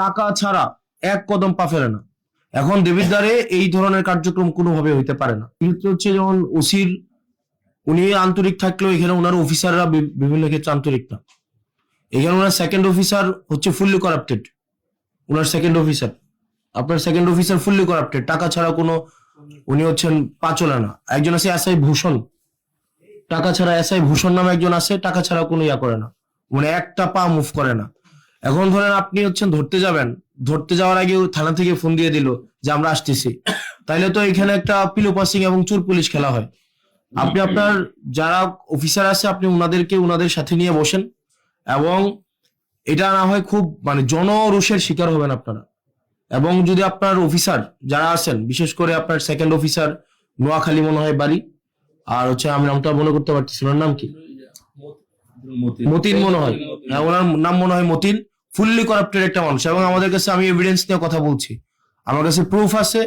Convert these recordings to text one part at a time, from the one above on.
টাকা ছাড়া এক কদম পা ফেলে না। এখন দেবিদ্বারে এই ধরনের কার্যক্রম কোনোভাবে হইতে পারে না। কিন্তু হচ্ছে যেমন ওসির উনি আন্তরিক থাকলেও এখানে ওনার অফিসাররা বিভিন্ন ক্ষেত্রে আন্তরিক না। এখানে ওনার সেকেন্ড অফিসার হচ্ছে ফুললি করাপ্টেড। ওনার সেকেন্ড অফিসার, আপনার সেকেন্ড অফিসার ফুললি করাপ্টেড, টাকা ছাড়া কোনো, উনি হচ্ছেন পাচলা না। একজন আছে এসআই ভূষণ, টাকা ছাড়া এসআই ভূষণ নামে একজন আছে, টাকা ছাড়া কোনো ইয়া করে না, মানে একটা পা মুভ করে না। এখন ধরেন আপনি হচ্ছেন ধরতে যাবেন, ধরতে যাওয়ার আগে থানা থেকে ফোন দিয়ে দিল যে আমরা আসতেছি, তাইলে তো এখানে একটা পিলো পাসিং এবং চোর পুলিশ খেলা হয়। আপনি আপনার যারা অফিসার আছে আপনি ওনাদেরকে ওনাদের সাথে নিয়ে বসেন, এবং এটা না হয় খুব মানে জনরোষের শিকার হবেন আপনারা। এবং যদি আপনার অফিসার যারা আছেন, বিশেষ করে আপনার সেকেন্ড অফিসার নোয়াখালী মনে হয় বাড়ি, আর হচ্ছে আমি নামটা মনে করতে পারতেছি, ওনার নাম কি, মতিন মনে হয়, হ্যাঁ ওনার নাম মনে হয় মতিন। ফুললি করাপ্টেড একটা মানুষ, এবং আমাদের কাছে, আমি এভিডেন্স নিয়ে কথা বলছি, আমার কাছে প্রুফ আছে।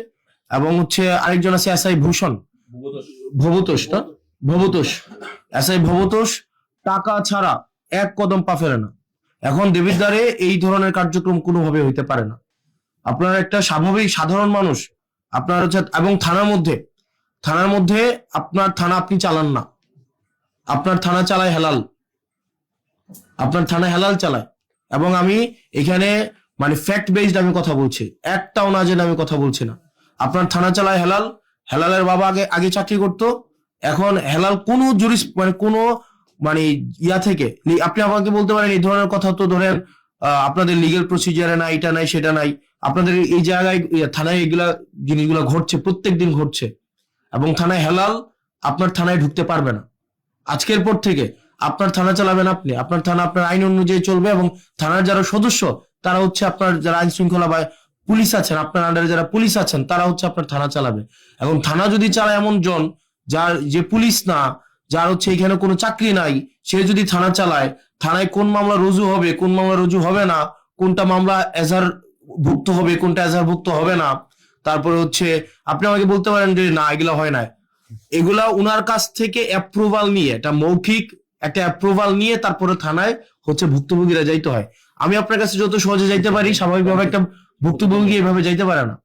এবং হচ্ছে আরেকজন আছে এসআই ভূষণ, ভবতোষ না, ভবতোষ, এসআই ভবতোষ টাকা ছাড়া এক কদম পা ফেলে না। এখন দেবিদ্বারে এই ধরনের কার্যক্রম কোনোভাবে হইতে পারে না। আপনার একটা স্বাভাবিক সাধারণ মানুষ আপনার হচ্ছে, এবং থানার মধ্যে আপনার থানা আপনি চালান না, আপনার থানা চালায় হেলাল, আপনার থানা হেলাল চালায়। এবং আমি এখানে মানে ফ্যাক্ট বেসড আমি কথা বলছি, একটাও না জেনে আমি কথা বলছি না। আপনার থানা চালায় হেলাল, হেলালের বাবা আগে আগে চাকরি করতো। এখন হেলাল কোনো মানে কোনো মানে ইয়া থেকে, আপনি আমাকে বলতে পারেন এই ধরনের কথা তো ধরেন আপনাদের লিগেল প্রসিজারে নাই, এটা নাই সেটা নাই, আপনাদের এই জায়গায় থানায় এগুলা জিনিসগুলো ঘটছে, প্রত্যেক দিন ঘটছে। এবং থানায় হেলাল আপনার থানায় ঢুকতে পারবে না। আজকের পর থেকে আপনার থানা চালাবেন আপনি, আপনার থানা আপনার আইন অনুযায়ী চলবে, এবং থানার যারা সদস্য তারা হচ্ছে আপনার যারা আইন শৃঙ্খলা বা পুলিশ আছেন, আপনার আন্ডারে যারা পুলিশ আছেন তারা হচ্ছে আপনার থানা চালাবে। এখন থানা যদি চালায় এমন জন যার যে পুলিশ না, যার হচ্ছে এখানে কোনো চাকরি নাই, সে যদি থানা চালায়, থানায় কোন মামলা রুজু হবে কোন মামলা রুজু হবে না, কোনটা মামলা এজাহার ভুক্ত হবে কোনটা এজাহার ভুক্ত হবে না, তারপরে হচ্ছে আপনি আমাকে বলতে পারেন যে না এগুলা হয় না, এগুলা উনার কাছ থেকে অ্যাপ্রুভাল নিয়ে, এটা মৌখিক একটা অ্যাপ্রুভাল নিয়ে তারপরে থানায় হচ্ছে ভুক্তভোগীরা যাইতে হয়। আমি আপনার কাছে যত সহজে যাইতে পারি, স্বাভাবিকভাবে একটা ভুক্তভোগী এভাবে যাইতে পারে না।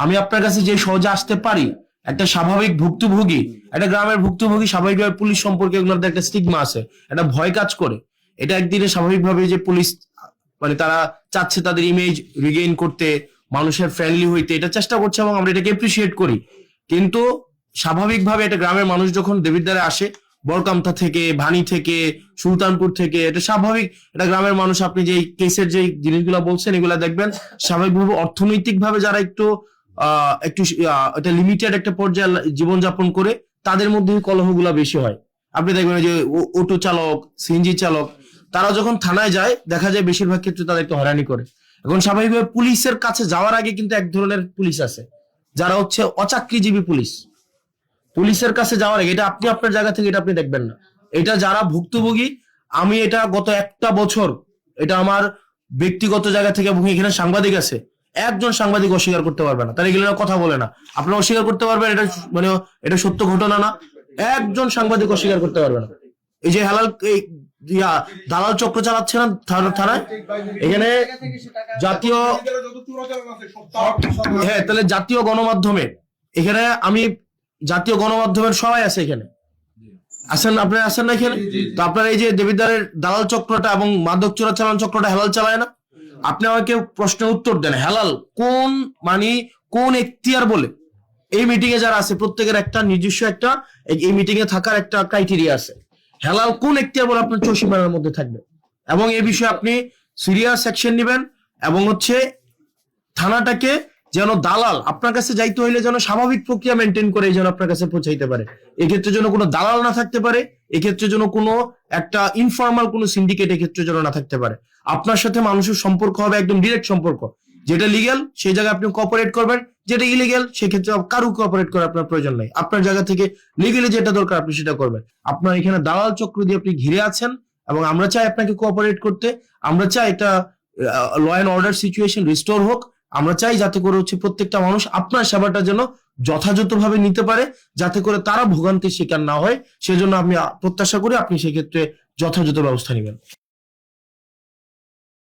আমি আপনার কাছে যে সহজে আসতে পারি, একটা স্বাভাবিক ভুক্তভোগী, একটা গ্রামের ভুক্তভোগী স্বাভাবিকভাবে পুলিশ সম্পর্কে ওনাদের একটা স্টিগমা আছে, একটা ভয় কাজ করে। এটা একদিনে স্বাভাবিকভাবে যে পুলিশ মানে তারা চাচ্ছে তাদের ইমেজ রিগেইন করতে, মানুষের ফ্রেন্ডলি হইতে, এটা চেষ্টা করছে এবং আমরা এটাকে এপ্রিসিয়েট করি। কিন্তু স্বাভাবিকভাবে একটা গ্রামের মানুষ যখন দেবিদ্বারে আসে, বরকামতা থেকে, ভানি থেকে, সুলতানপুর থেকে, এটা স্বাভাবিক। এটা গ্রামের মানুষ, আপনি যে কেসের যে জিনিসগুলো বলছেন এগুলা দেখবেন স্বাভাবিকভাবে অর্থনৈতিক ভাবে যারা একটু এটা লিমিটেড একটা পর্যায়ে জীবনযাপন করে, তাদের মধ্যে কলহগুলা বেশি হয়। আপনি দেখবেন যে অটো চালক, সিএনজি চালক, তারা যখন থানায় যায় দেখা যায় বেশিরভাগ ক্ষেত্রে তাদেরকে হয়রানি করে। এখন স্বাভাবিকভাবে পুলিশের কাছে যাওয়ার আগে কিন্তু এক ধরনের পুলিশ আছে যারা হচ্ছে অচাকরিজীবী পুলিশ। পুলিশের কাছে যাওয়ার আগে, এটা আপনি আপনার জায়গা থেকে এটা আপনি দেখবেন না, এটা যারা ভুক্তভোগী, আমি এটা গত একটা বছর এটা আমার ব্যক্তিগত জায়গা থেকে, এখানে সাংবাদিক আছে, একজন সাংবাদিক অস্বীকার করতে পারবে না, তারা এগুলো কথা বলে না। আপনারা অস্বীকার করতে পারবেন এটা মানে এটা সত্য ঘটনা না, একজন সাংবাদিক অস্বীকার করতে পারবে না। এই যে হালাল এই দালাল চক্র চালাচ্ছে না থানায়, এখানে জাতীয়, হ্যাঁ তাহলে জাতীয় গণমাধ্যমে, এখানে আমি জাতীয় গণমাধ্যমের সবাই আছে এখানে, আছেন আপনারা, আছেন না এখানে? তো আপনার এই যে দেবিদ্বারের দালাল চক্রটা এবং মাদক চোরাচালান চক্রটা হেলাল চালায় না? আপনি আমাকে প্রশ্নের উত্তর দেন, হেলাল কোন মানে কোন এখতিয়ার বলে? এই মিটিং এ যারা আছে প্রত্যেকের একটা নিজস্ব একটা এই মিটিং এ থাকার একটা ক্রাইটেরিয়া আছে। হেলাল কোন এখতিয়ার বলে আপনার চৌসীমানার মধ্যে থাকবে, এবং এই বিষয়ে আপনি সিরিয়াস অ্যাকশন নেবেন। এবং হচ্ছে থানাটাকে যেন দালাল আপনার কাছে যাইতে হইলে যেন স্বাভাবিক প্রক্রিয়া মেনটেন করে যেন আপনার কাছে পৌঁছাইতে পারে, এক্ষেত্রে যেন কোনো দালাল না থাকতে পারে, এক্ষেত্রে যেন কোনো একটা ইনফর্মাল কোনো সিন্ডিকেট এক্ষেত্রে যেন না থাকতে পারে। আপনার সাথে মানুষের সম্পর্ক হবে একদম ডিরেক্ট সম্পর্ক, যেটা লিগ্যাল সেই জায়গায় আপনি কোঅপারেট করবেন, যেটা ইলিগ্যাল সেক্ষেত্রে কারো কোঅপারেট করার আপনার প্রয়োজন নাই। আপনার জায়গা থেকে লিগ্যালি যেটা দরকার আপনি সেটা করবেন। আপনার এখানে দালাল চক্র দিয়ে আপনি ঘিরে আছেন, এবং আমরা চাই আপনাকে কোঅপারেট করতে। আমরা চাই এটা law and order situation restore হোক। আমরা চাই যাতে করে হচ্ছে প্রত্যেকটা মানুষ আপনার সেবাটা যেন যথাযথভাবে নিতে পারে, যাতে করে তারা ভোগান্তির শিকার না হয়। সেজন্য আমি প্রত্যাশা করি আপনি সেক্ষেত্রে যথাযথ ব্যবস্থা নেবেন।